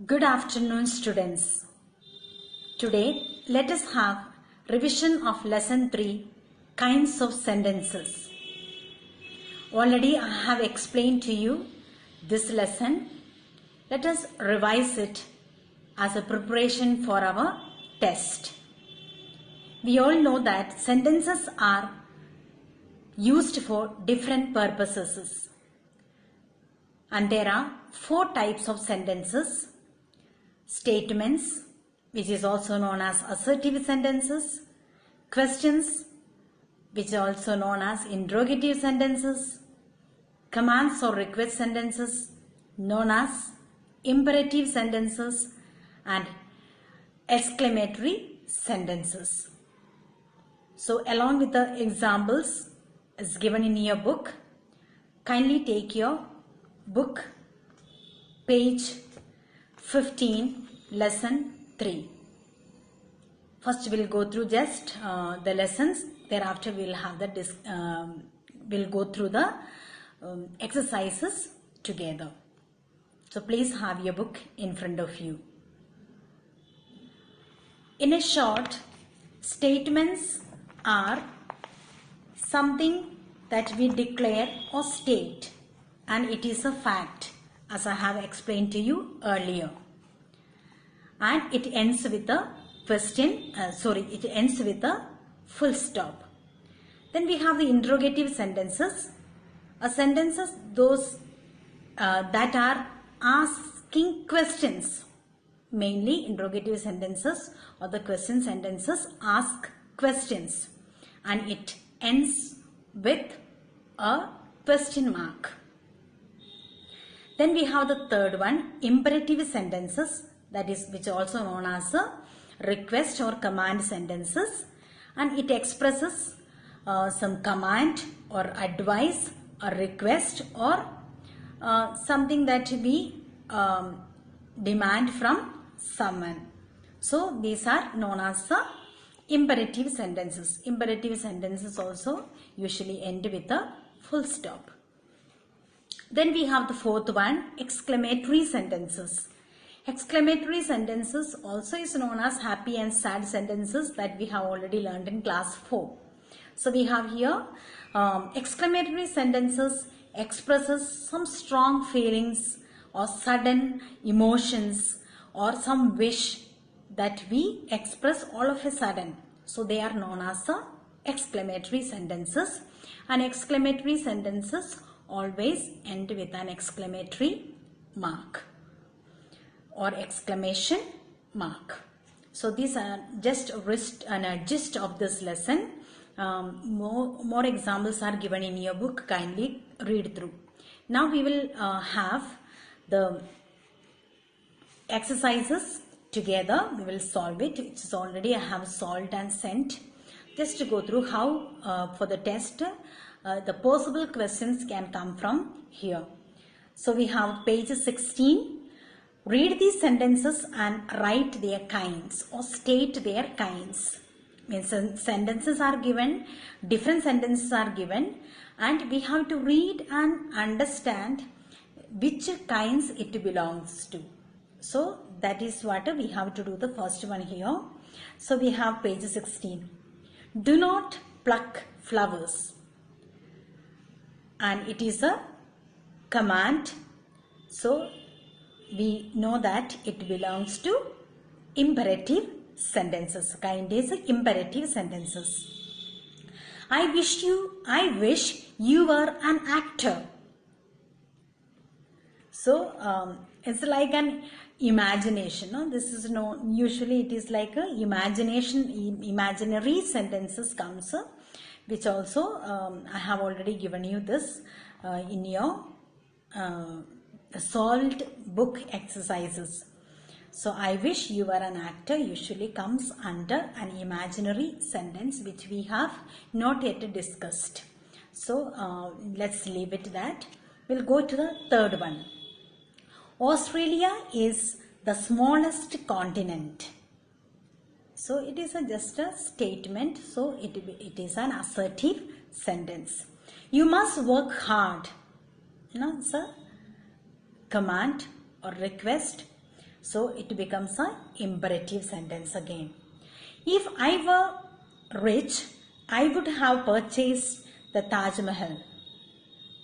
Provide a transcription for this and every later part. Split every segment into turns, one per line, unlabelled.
Good afternoon, students. Today, let us have revision of lesson 3, kinds of sentences. Already I have explained to you this lesson. Let us revise it as a preparation for our test. We all know that sentences are used for different purposes. And there are 4 types of sentences. Statements, which is also known as assertive sentences, questions, which are also known as interrogative sentences, commands or request sentences, known as imperative sentences, and exclamatory sentences. So, along with the examples as given in your book, kindly take your book, page 15, lesson 3. First we'll go through just the lessons. Thereafter we'll have the we'll go through the exercises together. So please have your book in front of you. In a short, statements are something that we declare or state, and it is a fact, as I have explained to you earlier. And it ends with a question, it ends with a full stop. Then we have the interrogative sentences. Sentences those that are asking questions. Mainly interrogative sentences or the question sentences ask questions. And it ends with a question mark. Then we have the third one, imperative sentences, that is which also known as a request or command sentences, and it expresses some command or advice or request or something that we demand from someone. So these are known as imperative sentences. Imperative sentences also usually end with a full stop. Then we have the fourth one, exclamatory sentences. Exclamatory sentences also is known as happy and sad sentences that we have already learned in class 4. So we have here exclamatory sentences expresses some strong feelings or sudden emotions or some wish that we express all of a sudden. So they are known as exclamatory sentences, and exclamatory sentences always end with an exclamatory mark or exclamation mark. So these are just a gist of this lesson. More examples are given in your book. Kindly read through. Now we will have the exercises together. We will solve it. Which is already I have solved and sent. Just to go through how for the test the possible questions can come from here. So we have page 16. Read these sentences and write their kinds or state their kinds. Means sentences are given, different sentences are given, and we have to read and understand which kinds it belongs to. So that is what we have to do, the first one here. So we have page 16. Do not pluck flowers. And it is a command. So we know that it belongs to imperative sentences. Kind is imperative sentences. I wish you were an actor. So it's like an imagination. No? This is usually it is like a imaginary sentences comes, which also I have already given you this in your solved book exercises. So I wish you were an actor usually comes under an imaginary sentence which we have not yet discussed. So let's leave it that. We'll go to the third one. Australia is the smallest continent. So it is just a statement. So it is an assertive sentence. You must work hard. It's a command or request. So it becomes an imperative sentence again. If I were rich, I would have purchased the Taj Mahal.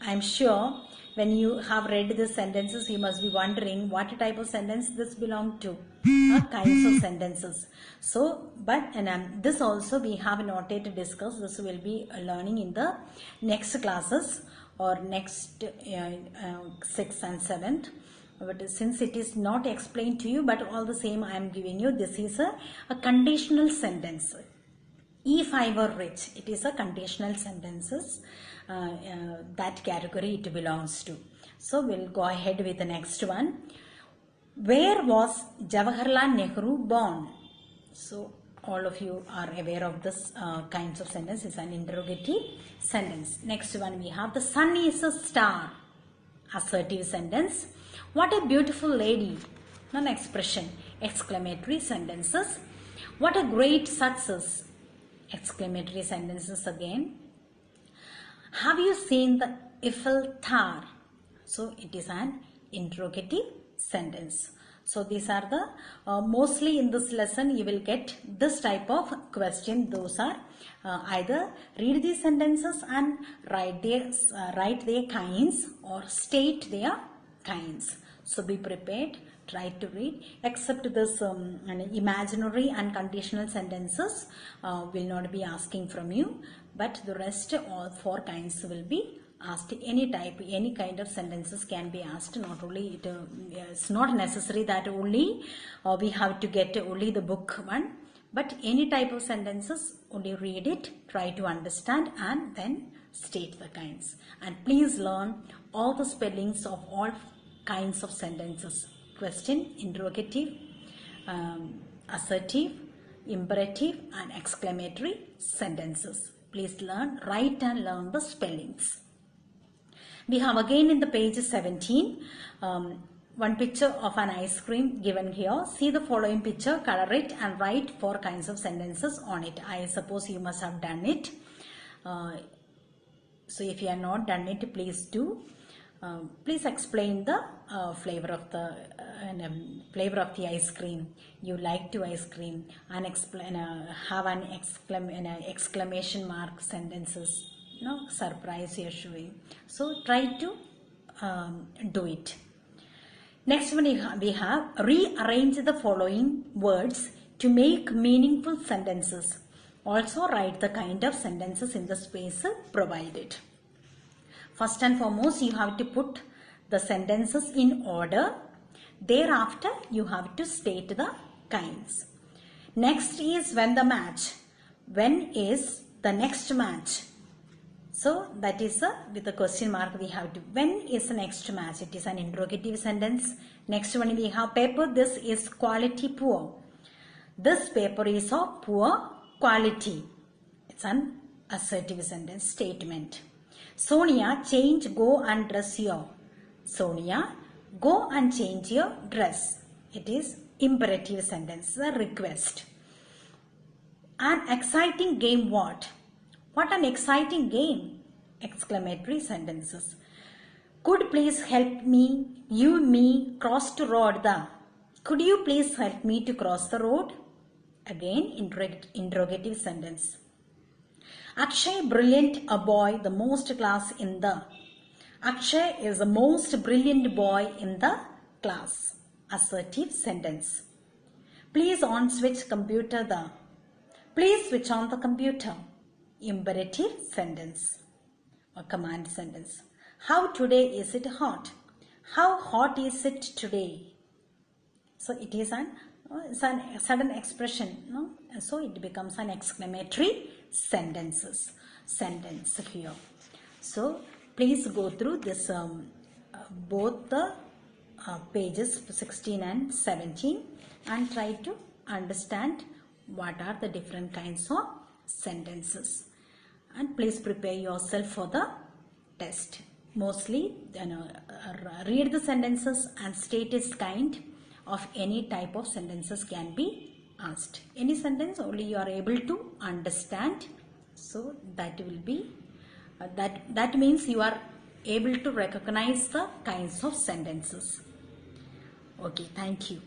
I am sure when you have read these sentences, you must be wondering what type of sentence this belongs to. Kinds of sentences. So, but this also we have not yet discussed. This will be learning in the next classes or next 6th and 7th. But since it is not explained to you, but all the same I am giving you, this is a conditional sentence. If I were rich, it is a conditional sentences. That category it belongs to. So we'll go ahead with the next one. Where was Jawaharlal Nehru born? So all of you are aware of this kinds of sentence. It's an interrogative sentence. Next one we have the sun is a star. Assertive sentence. What a beautiful lady. Non-expression. Exclamatory sentences. What a great success. Exclamatory sentences again. Have you seen the Eiffel Tower? So it is an interrogative sentence. So these are the mostly in this lesson you will get this type of question. Those are either read these sentences and write their kinds or state their kinds. So be prepared. Try to read. Except this imaginary and conditional sentences will not be asking from you, but the rest all 4 kinds will be asked. Any type, any kind of sentences can be asked. Not only it's not necessary that only we have to get only the book one, but any type of sentences, only read it, try to understand and then state the kinds. And please learn all the spellings of all kinds of sentences. Question, interrogative, assertive, imperative and exclamatory sentences. Please write and learn the spellings. We have again in the page 17, one picture of an ice cream given here. See the following picture, color it and write 4 kinds of sentences on it. I suppose you must have done it. So if you have not done it, please do. Please explain the flavor of the ice cream. You like to ice cream and explain. Have an exclamation mark sentences. No surprise you're showing. So try to do it. Next one we have rearrange the following words to make meaningful sentences. Also write the kind of sentences in the space provided. First and foremost, you have to put the sentences in order. Thereafter, you have to state the kinds. Next is when the match. When is the next match? So that is with the question mark we have to. When is the next match? It is an interrogative sentence. Next one we have paper. This is quality poor. This paper is of poor quality. It's an assertive sentence statement. Sonia, go and dress your. Sonia, go and change your dress. It is imperative sentence, a request. An exciting game what? What an exciting game! Exclamatory sentences. Could please help me, me cross the road the. Could you please help me to cross the road? Again, interrogative sentence. Akshay, brilliant a boy, the most class in the. Akshay is the most brilliant boy in the class. Assertive sentence. Please on switch computer the. Please switch on the computer. Imperative sentence or command sentence. How today is it hot? How hot is it today? So it is a sudden expression, no? So it becomes an exclamatory sentence here. So please go through this both the pages 16 and 17 and try to understand what are the different kinds of sentences. And please prepare yourself for the test. Mostly read the sentences and state its kind of any type of sentences can be asked. Any sentence only you are able to understand. So that will be that means you are able to recognize the kinds of sentences. Okay, thank you.